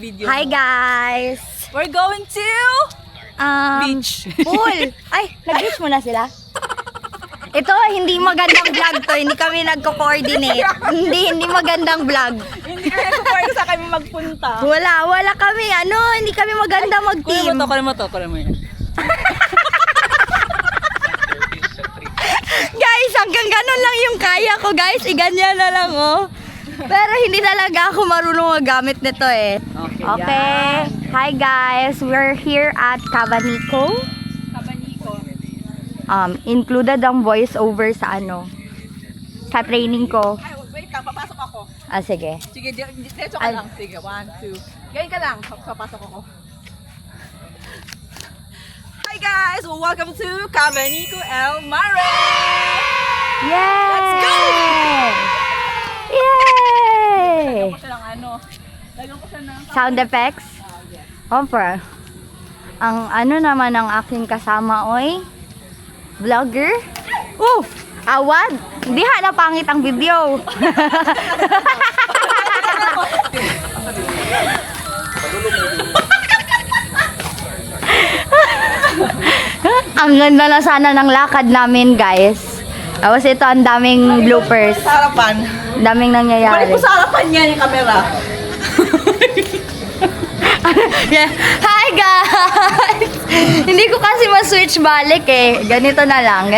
video. Hi guys! We're going to beach. Pool! Ay, nag-beach muna sila? Ito, hindi magandang vlog to. Hindi kami nagko-coordinate. hindi magandang vlog. Hindi kami nagpo-coordinate sa kami magpunta. Wala kami, hindi kami maganda mag-team. Kunin mo yan. Guys, hanggang ganun lang yung kaya ko, guys. Iganyan na lang, oh. Pero hindi talaga ako marunong magamit nito, eh. Okay. Hi, guys. We're here at Cabanico. Included ang voice over sa sa training ko. Ay, wait ka, papasok ako. Sige. Sige, diretso ka lang. Sige, 1, 2. Ganyan ka lang, papasok ako. Hi guys! Welcome to Cabanico El Mare! Yay! Let's go! Yay! Lagyan ko siya ng Sound effects? Opa. Ang naman ang aking kasama, oy? Vlogger? Awad! Hindi na pangit ang video. Ang ganda na sana ng lakad namin, guys. Tapos ito, ang daming bloopers. Sa harapan. Daming Balik nangyayari. mo sa harapan niya yung camera. Yeah. Hi guys! Hindi ko kasi ma-switch balik eh. Ganito na lang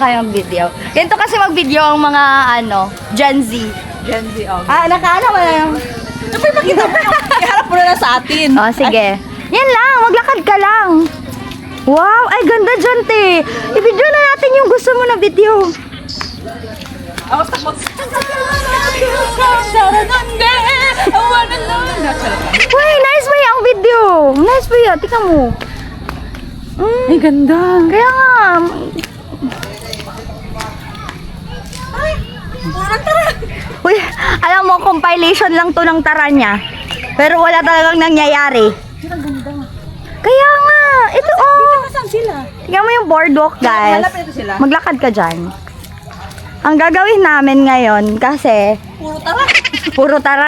kayo mag-video. Ganito kasi mag-video ang mga Gen Z. Gen Z, okay. Nakaano mo na yung... Siyempre makita mo yung iharap mo na lang sa atin. Sige. Yan lang, maglakad ka lang. Wow, ay ganda dyan, te. I-video na natin yung gusto mo na video. Ako tapos. Uy, nice ba yung video? Nice ba yun? Tika mo. Ay, ganda. Kaya nga. Uy, alam mo, compilation lang to ng tara niya. Pero wala talagang nangyayari. Kaya nga, ito Saan sila? Tingnan mo yung boardwalk, guys. Malapit ito sila. Maglakad ka dyan. Ang gagawin namin ngayon, kasi Puro tara. puro tara